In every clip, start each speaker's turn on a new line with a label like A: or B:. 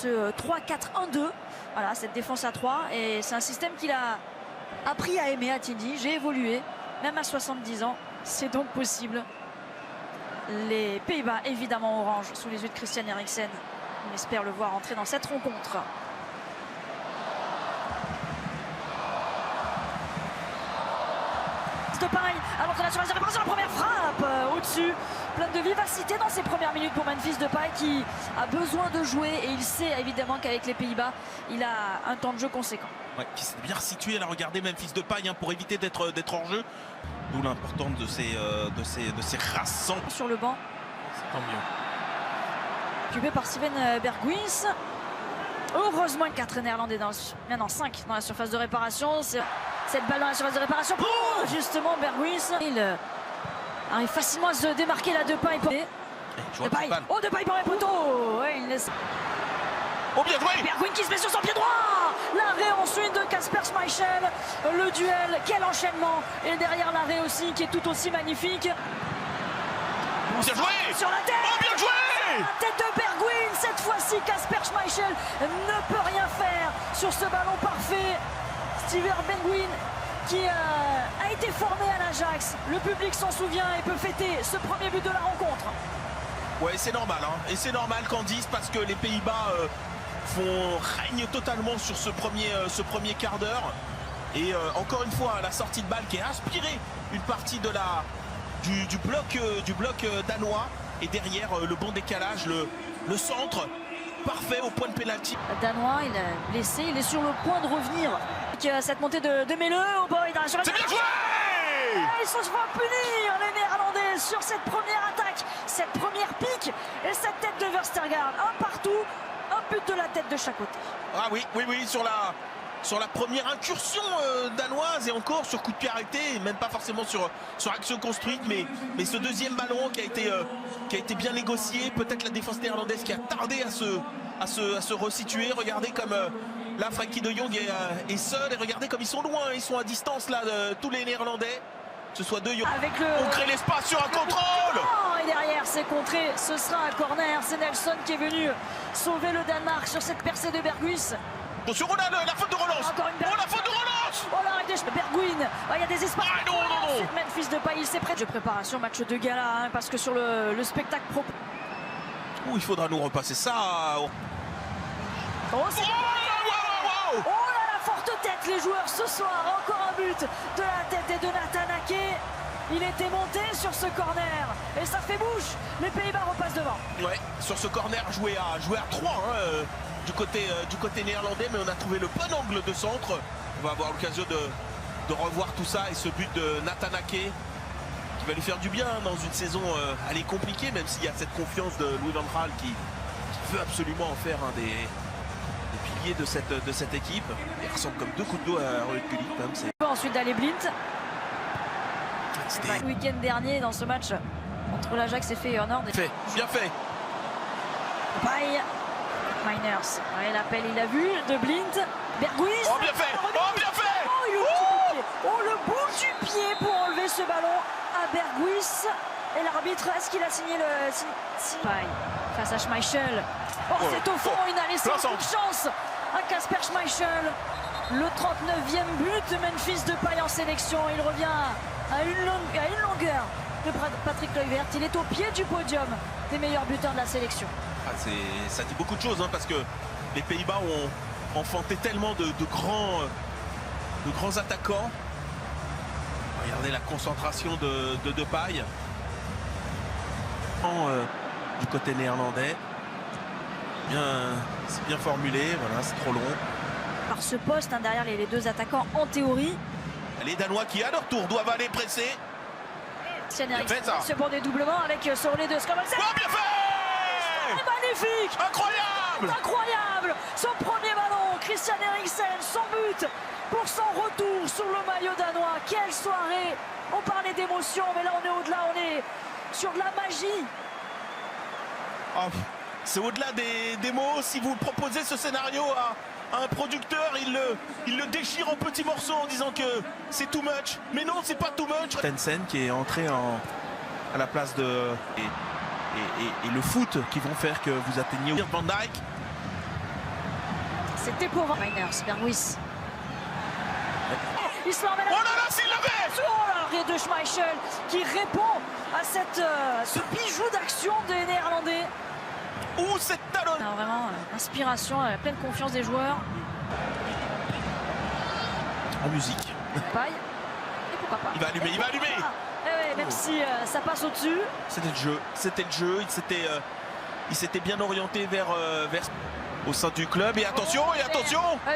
A: Ce 3-4-1-2, voilà, cette défense à 3, et c'est un système qu'il a appris à aimer à Tindy. J'ai évolué, même à 70 ans, c'est donc possible. Les Pays-Bas, évidemment orange, sous les yeux de Christian Eriksen. On espère le voir entrer dans cette rencontre. De paille, alors qu'on a sur la réparation, la première frappe au-dessus, pleine de vivacité dans ses premières minutes pour Memphis Depay qui a besoin de jouer, et il sait évidemment qu'avec les Pays-Bas il a un temps de jeu conséquent.
B: Ouais, qui s'est bien situé là, regardez Memphis Depay pour éviter d'être hors jeu, d'où l'importance de ces rassants
A: sur le banc.
B: Tant mieux.
A: Occupé par Steven Berghuis. Heureusement 4 Néerlandais maintenant 5 dans la surface de réparation. Cette balle dans la surface de réparation pour justement Berghuis. Il arrive facilement à se démarquer là Depay. Depay. Oh, Depay pour les poteaux. Ouais, il laisse.
B: Oh, bien joué.
A: Berghuis qui se met sur son pied droit. L'arrêt ensuite de Kasper Schmeichel. Le duel, quel enchaînement. Et derrière l'arrêt aussi qui est tout aussi magnifique.
B: Bien joué.
A: Sur la tête.
B: Oh, bien joué.
A: La tête de Berghuis. Cette fois-ci Kasper Schmeichel ne peut rien faire sur ce ballon parfait. Steven Berghuis qui a été formé à l'Ajax. Le public s'en souvient et peut fêter ce premier but de la rencontre.
B: Ouais, c'est normal, hein. Et c'est normal Candice, parce que les Pays-Bas règnent totalement sur ce premier quart d'heure. Et encore une fois, la sortie de balle qui a inspiré une partie du bloc danois. Et derrière, le bon décalage, le centre parfait au point de pénalty.
A: Danois, il est blessé, il est sur le point de revenir. Cette montée de Melle, oh boy, dans la surface.
B: C'est bien joué.
A: Ils se font punir les Néerlandais sur cette première attaque, cette première pique et cette tête de Verstergaard. Un partout, un but de la tête de chaque côté.
B: Ah oui, sur la première incursion danoise, et encore sur coup de pied arrêté, même pas forcément sur action construite, mais ce deuxième ballon qui a été bien négocié. Peut-être la défense néerlandaise qui a tardé à se resituer. Regardez comme là Frenkie de Jong est seul, et regardez comme ils sont loin, ils sont à distance là, tous les Néerlandais. Que ce soit de Jong. On crée l'espace sur un contrôle.
A: Et derrière c'est contré, ce sera un corner. C'est Nelson qui est venu sauver le Danemark sur cette percée de Berghuis.
B: Attention, on a la faute de relance. Oh, la faute de relance.
A: Oh, l'arrêt de Berghuis. Il y a des espaces.
B: Ah, non.
A: Memphis Depay, il s'est prêt. De préparation, match de gala, hein, parce que sur le spectacle propre.
B: Ouh, il faudra nous repasser ça.
A: Oh, c'est
B: wow.
A: Oh là, la forte tête, les joueurs ce soir. Encore un but de la tête de Nathan Ake. Il était monté sur ce corner et ça fait bouche. Les Pays-Bas repassent devant.
B: Ouais, sur ce corner joué à 3 hein, du côté néerlandais, mais on a trouvé le bon angle de centre. On va avoir l'occasion de revoir tout ça, et ce but de Nathan Ake qui va lui faire du bien dans une saison elle est compliquée, même s'il y a cette confiance de Louis van Gaal qui veut absolument en faire un des piliers de cette équipe. Il ressemble comme deux coups de dos à Rohit Gullit.
A: Ensuite d'aller Blind. Le week-end dernier dans ce match entre l'Ajax et Feyenoord.
B: Bien fait.
A: Paille. Miners. Ouais, l'appel, il a vu de Blind. Berghuis.
B: Oh, bien fait. Oh, bien fait.
A: Oh, le bout du pied pour enlever ce ballon à Berghuis. Et l'arbitre, est-ce qu'il a signé le... Paille face à Schmeichel. Oh, c'est au fond, il n'a laissé aucune chance à Kasper Schmeichel. Le 39e but de Memphis Depay en sélection. Il revient à une longueur de Patrick Kluivert. Il est au pied du podium des meilleurs buteurs de la sélection.
B: Ah, ça dit beaucoup de choses, hein, parce que les Pays-Bas ont enfanté tellement de grands attaquants. Regardez la concentration de Depay. Du côté néerlandais. C'est bien formulé, voilà, c'est trop long.
A: Par ce poste, hein, derrière les deux attaquants, en théorie.
B: Les Danois qui, à leur tour, doivent aller presser.
A: Ce bon dédoublement avec ce relais de Skålsen.
B: Oh, bien fait.
A: Magnifique. Incroyable. Son premier ballon, Christian Eriksen, son but pour son retour sur le maillot danois. Quelle soirée. On parlait d'émotion, mais là on est au-delà, on est sur de la magie.
B: Oh, c'est au-delà des mots. Si vous proposez ce scénario à un producteur, il le déchire en petits morceaux en disant que c'est too much. Mais non, c'est pas too much. Tensen qui est entré à la place de... Et le foot qui vont faire que vous atteigniez Van Dijk.
A: C'était pour Miners, Berghuis. Il se met en
B: Oh là là, s'il l'avait!
A: Oh l'arrêt de Schmeichel qui répond à ce bijou d'action des Néerlandais.
B: Ouh, cette talonne!
A: Vraiment, inspiration, pleine confiance des joueurs.
B: En musique.
A: Paille. Et pourquoi pas?
B: Il va allumer, il va allumer!
A: Ouais, même si ça passe au-dessus.
B: C'était le jeu, il s'était bien orienté vers au sein du club. Et attention,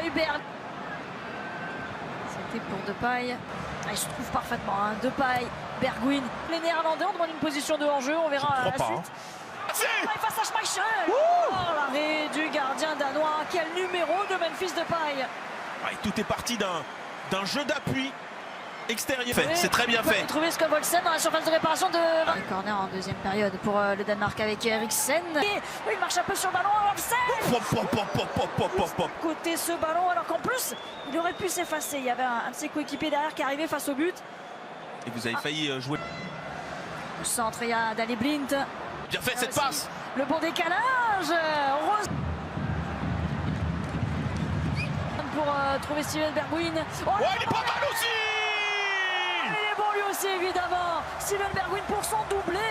A: Hubert. C'était pour Depay. Il se trouve parfaitement, hein. Depay, Bergwijn. Les Néerlandais ont demandé une position de hors-jeu, on verra à la suite. Face à Schmeichel. Oh, l'arrêt du gardien danois. Quel numéro de Memphis Depay.
B: Tout est parti d'un jeu d'appui extérieur. C'est très bien fait.
A: Trouver Skov Olsen dans la surface de réparation de... Corner en deuxième période pour le Danemark avec Eriksen. Et il marche un peu sur le ballon. Olsen côté ce ballon, alors qu'en plus il aurait pu s'effacer. Il y avait un de ses coéquipiers derrière qui arrivait face au but.
B: Et vous avez failli jouer.
A: Au centre, il y a Daley Blind.
B: Bien fait cette passe.
A: Le bon décalage. Pour trouver Steven Bergwijn.
B: Oh, il est pas mal aussi.
A: Il est bon lui aussi évidemment. Steven Bergwijn pour son doublé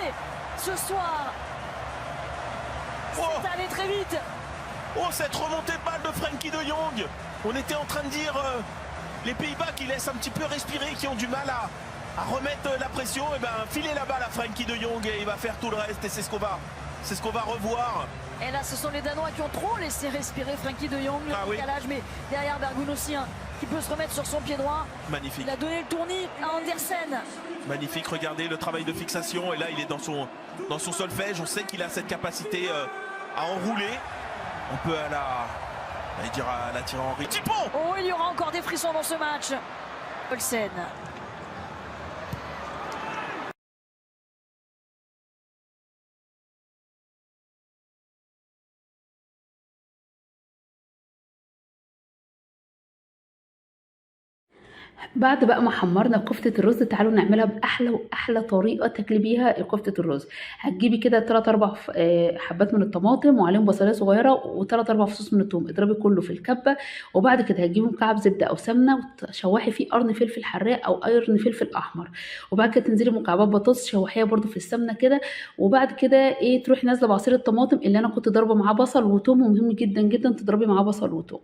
A: ce soir. C'est allé très vite.
B: Oh, cette remontée de balle de Frenkie de Jong. On était en train de dire les Pays-Bas qui laissent un petit peu respirer, qui ont du mal à remettre la pression. Et ben filer la balle à Frenkie de Jong et il va faire tout le reste. Et c'est ce qu'on va revoir.
A: Et là, ce sont les Danois qui ont trop laissé respirer Frenkie de Jong. Le décalage, mais derrière Bergwijn aussi, hein, qui peut se remettre sur son pied droit.
B: Magnifique.
A: Il a donné le tournis à Andersen.
B: Magnifique, regardez le travail de fixation. Et là, il est dans son solfège. On sait qu'il a cette capacité à enrouler. On peut à la tirer en rythme.
A: Oh, il y aura encore des frissons dans ce match. Olsen.
C: بعد بقى ما حمرنا كفتة الرز تعالوا نعملها بأحلى وأحلى طريقة تاكلي بيها كفتة الرز. هتجيبي كده 3-4 حبات من الطماطم وعليهم بصلايه صغيرة و3-4 فصوص من الثوم، اضربي كله في الكبة. وبعد كده هتجيبي مكعب زبدة أو سمنة وتشوحي فيه قرن فلفل حراق أو قرن فلفل أحمر، وبعد كده تنزلي مكعبات بطاطس شوحيها برده في السمنة كده، وبعد كده تروحي نازلة بعصير الطماطم اللي أنا كنت ضاربة معاه بصل وتوم، ومهم جدا جدا تضربي معاه بصل وتوم.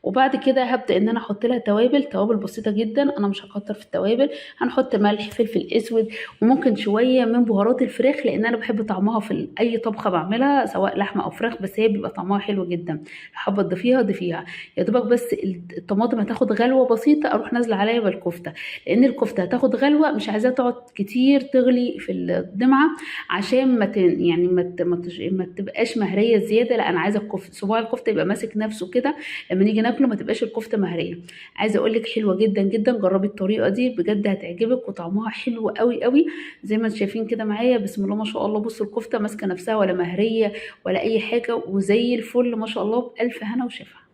C: وبعد كده هبدأ ان انا احط لها توابل بسيطه جدا، انا مش هكتر في التوابل. هنحط ملح، فلفل اسود، وممكن شويه من بهارات الفراخ لان انا بحب طعمها في اي طبخه بعملها سواء لحمه او فراخ، بس هي بيبقى طعمها حلو جدا. حابه تضيفيها يا دوبك بس الطماطم هتاخد غلوه بسيطه اروح نازله عليها بالكفته، لان الكفته هتاخد غلوه مش عايزاها تقعد كتير تغلي في الدمعه عشان ما تبقاش مهريه زياده. لا، انا عايزه صباع الكفته يبقى ماسك نفسه كده لما نيجي ناكله ما تبقاش الكفته مهريه. عايزه اقول لك حلوه جدا جدا، جربي الطريقه دي بجد هتعجبك وطعمها حلو قوي قوي زي ما انتم شايفين كده معايا. بسم الله ما شاء الله، بصوا الكفته ماسكه نفسها ولا مهريه ولا اي حاجه، وزي الفل ما شاء الله، بألف هنا وشفا.